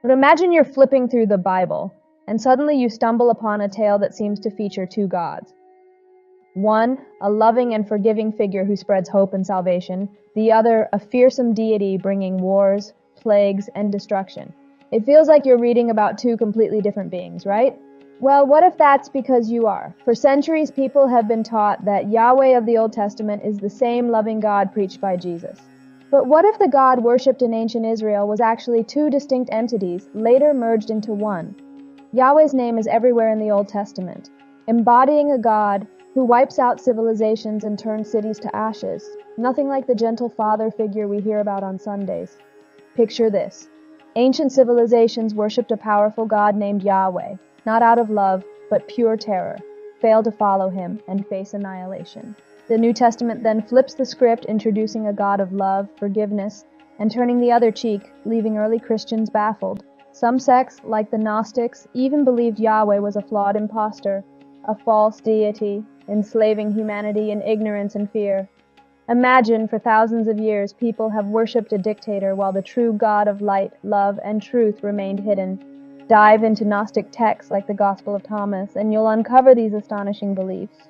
But imagine you're flipping through the Bible, and suddenly you stumble upon a tale that seems to feature two gods. One, a loving and forgiving figure who spreads hope and salvation. The other, a fearsome deity bringing wars, plagues, and destruction. It feels like you're reading about two completely different beings, right? Well, what if that's because you are? For centuries, people have been taught that Yahweh of the Old Testament is the same loving God preached by Jesus. But what if the God worshipped in ancient Israel was actually two distinct entities, later merged into one? Yahweh's name is everywhere in the Old Testament, embodying a God who wipes out civilizations and turns cities to ashes. Nothing like the gentle father figure we hear about on Sundays. Picture this. Ancient civilizations worshipped a powerful God named Yahweh, not out of love, but pure terror, fail to follow him, and face annihilation. The New Testament then flips the script, introducing a God of love, forgiveness, and turning the other cheek, leaving early Christians baffled. Some sects, like the Gnostics, even believed Yahweh was a flawed impostor, a false deity, enslaving humanity in ignorance and fear. Imagine, for thousands of years, people have worshipped a dictator while the true God of light, love, and truth remained hidden. Dive into Gnostic texts like the Gospel of Thomas, and you'll uncover these astonishing beliefs.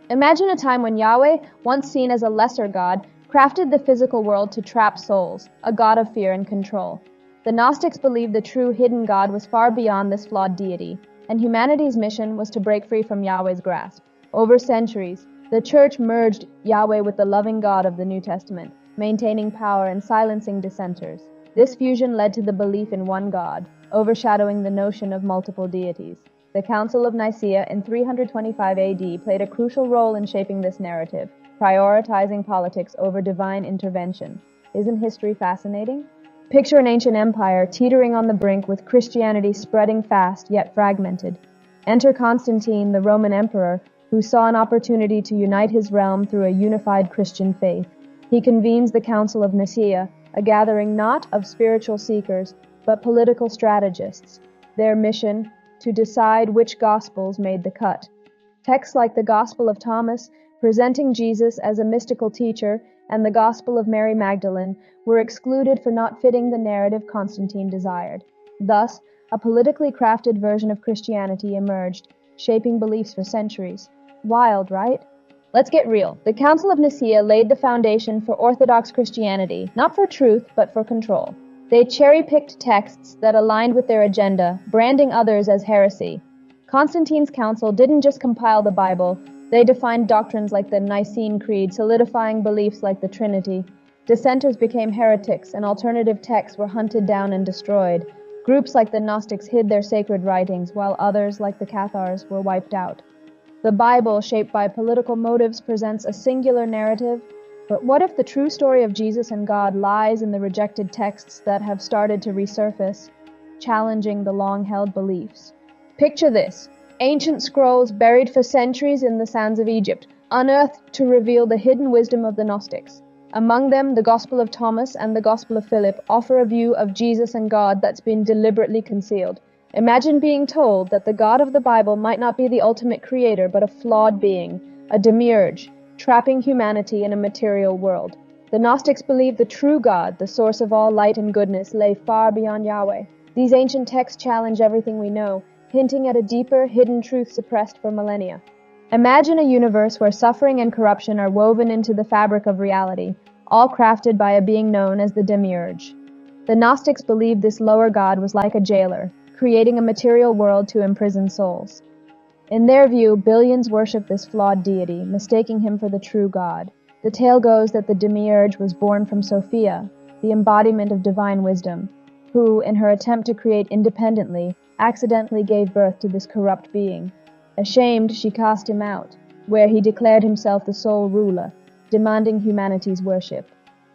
Imagine a time when Yahweh, once seen as a lesser god, crafted the physical world to trap souls, a god of fear and control. The Gnostics believed the true hidden God was far beyond this flawed deity, and humanity's mission was to break free from Yahweh's grasp. Over centuries, the Church merged Yahweh with the loving God of the New Testament, maintaining power and silencing dissenters. This fusion led to the belief in one God, overshadowing the notion of multiple deities. The Council of Nicaea in 325 AD played a crucial role in shaping this narrative, prioritizing politics over divine intervention. Isn't history fascinating? Picture an ancient empire teetering on the brink with Christianity spreading fast yet fragmented. Enter Constantine, the Roman emperor, who saw an opportunity to unite his realm through a unified Christian faith. He convenes the Council of Nicaea, a gathering not of spiritual seekers, but political strategists. Their mission, to decide which Gospels made the cut. Texts like the Gospel of Thomas, presenting Jesus as a mystical teacher, and the Gospel of Mary Magdalene were excluded for not fitting the narrative Constantine desired. Thus, a politically crafted version of Christianity emerged, shaping beliefs for centuries. Wild, right? Let's get real. The Council of Nicaea laid the foundation for Orthodox Christianity, not for truth, but for control. They cherry-picked texts that aligned with their agenda, branding others as heresy. Constantine's council didn't just compile the Bible, they defined doctrines like the Nicene Creed, solidifying beliefs like the Trinity. Dissenters became heretics, and alternative texts were hunted down and destroyed. Groups like the Gnostics hid their sacred writings, while others, like the Cathars, were wiped out. The Bible, shaped by political motives, presents a singular narrative. But what if the true story of Jesus and God lies in the rejected texts that have started to resurface, challenging the long-held beliefs? Picture this. Ancient scrolls buried for centuries in the sands of Egypt, unearthed to reveal the hidden wisdom of the Gnostics. Among them, the Gospel of Thomas and the Gospel of Philip offer a view of Jesus and God that's been deliberately concealed. Imagine being told that the God of the Bible might not be the ultimate creator, but a flawed being, a demiurge, trapping humanity in a material world. The Gnostics believed the true God, the source of all light and goodness, lay far beyond Yahweh. These ancient texts challenge everything we know, hinting at a deeper, hidden truth suppressed for millennia. Imagine a universe where suffering and corruption are woven into the fabric of reality, all crafted by a being known as the demiurge. The Gnostics believed this lower God was like a jailer, creating a material world to imprison souls. In their view, billions worship this flawed deity, mistaking him for the true God. The tale goes that the demiurge was born from Sophia, the embodiment of divine wisdom, who, in her attempt to create independently, accidentally gave birth to this corrupt being. Ashamed, she cast him out, where he declared himself the sole ruler, demanding humanity's worship.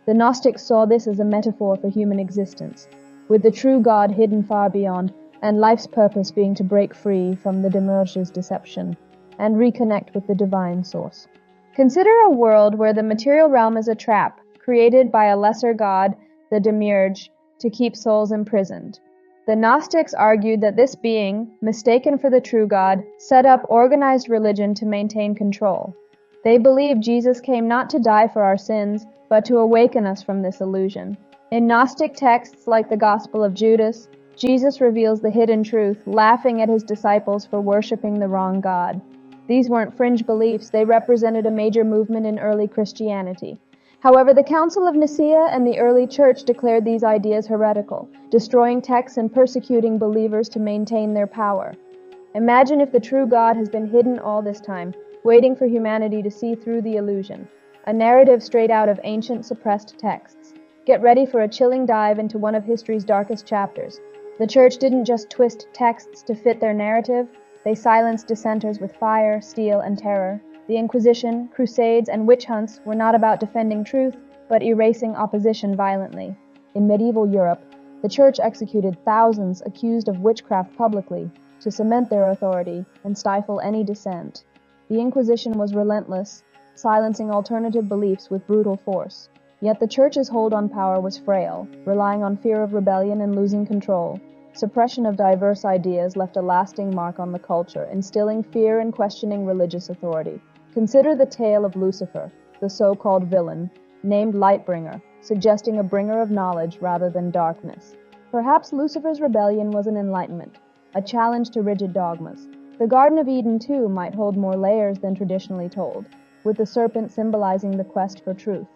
The Gnostics saw this as a metaphor for human existence, with the true God hidden far beyond, and life's purpose being to break free from the demiurge's deception and reconnect with the divine source. Consider a world where the material realm is a trap, created by a lesser god, the demiurge, to keep souls imprisoned. The Gnostics argued that this being, mistaken for the true God, set up organized religion to maintain control. They believed Jesus came not to die for our sins, but to awaken us from this illusion. In Gnostic texts like the Gospel of Judas, Jesus reveals the hidden truth, laughing at his disciples for worshiping the wrong God. These weren't fringe beliefs, they represented a major movement in early Christianity. However, the Council of Nicaea and the early church declared these ideas heretical, destroying texts and persecuting believers to maintain their power. Imagine if the true God has been hidden all this time, waiting for humanity to see through the illusion. A narrative straight out of ancient suppressed texts. Get ready for a chilling dive into one of history's darkest chapters. The church didn't just twist texts to fit their narrative, they silenced dissenters with fire, steel, and terror. The Inquisition, crusades, and witch hunts were not about defending truth, but erasing opposition violently. In medieval Europe, the church executed thousands accused of witchcraft publicly to cement their authority and stifle any dissent. The Inquisition was relentless, silencing alternative beliefs with brutal force. Yet the church's hold on power was frail, relying on fear of rebellion and losing control. Suppression of diverse ideas left a lasting mark on the culture, instilling fear and questioning religious authority. Consider the tale of Lucifer, the so-called villain, named Lightbringer, suggesting a bringer of knowledge rather than darkness. Perhaps Lucifer's rebellion was an enlightenment, a challenge to rigid dogmas. The Garden of Eden, too, might hold more layers than traditionally told, with the serpent symbolizing the quest for truth.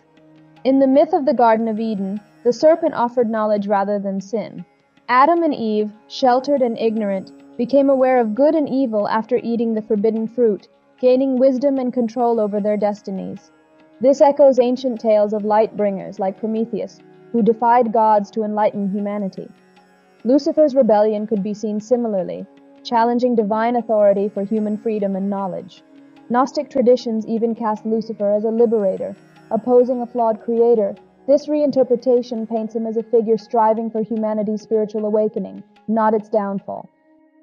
In the myth of the Garden of Eden, the serpent offered knowledge rather than sin. Adam and Eve, sheltered and ignorant, became aware of good and evil after eating the forbidden fruit, gaining wisdom and control over their destinies. This echoes ancient tales of light bringers like Prometheus, who defied gods to enlighten humanity. Lucifer's rebellion could be seen similarly, challenging divine authority for human freedom and knowledge. Gnostic traditions even cast Lucifer as a liberator, opposing a flawed creator. This reinterpretation paints him as a figure striving for humanity's spiritual awakening, not its downfall.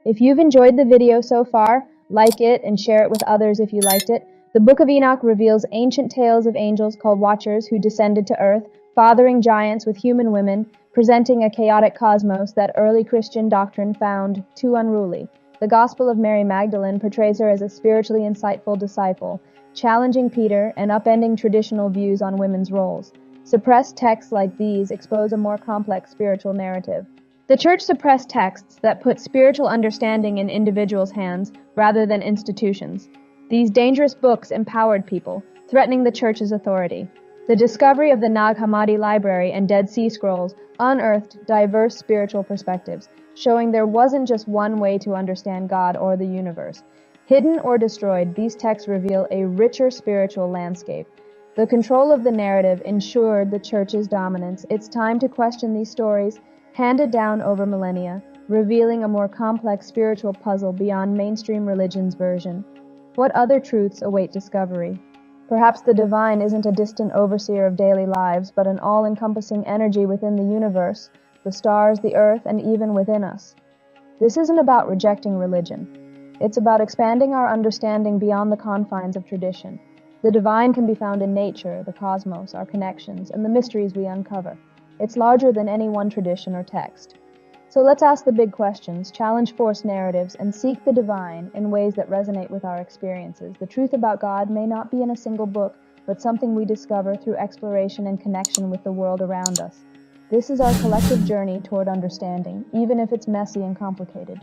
If you've enjoyed the video so far, like it and share it with others if you liked it. The Book of Enoch reveals ancient tales of angels called Watchers who descended to earth, fathering giants with human women, presenting a chaotic cosmos that early Christian doctrine found too unruly. The Gospel of Mary Magdalene portrays her as a spiritually insightful disciple, challenging Peter and upending traditional views on women's roles. Suppressed texts like these expose a more complex spiritual narrative. The church suppressed texts that put spiritual understanding in individuals' hands rather than institutions. These dangerous books empowered people, threatening the church's authority. The discovery of the Nag Hammadi Library and Dead Sea Scrolls unearthed diverse spiritual perspectives, showing there wasn't just one way to understand God or the universe. Hidden or destroyed, these texts reveal a richer spiritual landscape. The control of the narrative ensured the church's dominance. It's time to question these stories, handed down over millennia, revealing a more complex spiritual puzzle beyond mainstream religion's version. What other truths await discovery? Perhaps the divine isn't a distant overseer of daily lives, but an all-encompassing energy within the universe, the stars, the earth, and even within us. This isn't about rejecting religion. It's about expanding our understanding beyond the confines of tradition. The divine can be found in nature, the cosmos, our connections, and the mysteries we uncover. It's larger than any one tradition or text. So let's ask the big questions, challenge forced narratives, and seek the divine in ways that resonate with our experiences. The truth about God may not be in a single book, but something we discover through exploration and connection with the world around us. This is our collective journey toward understanding, even if it's messy and complicated.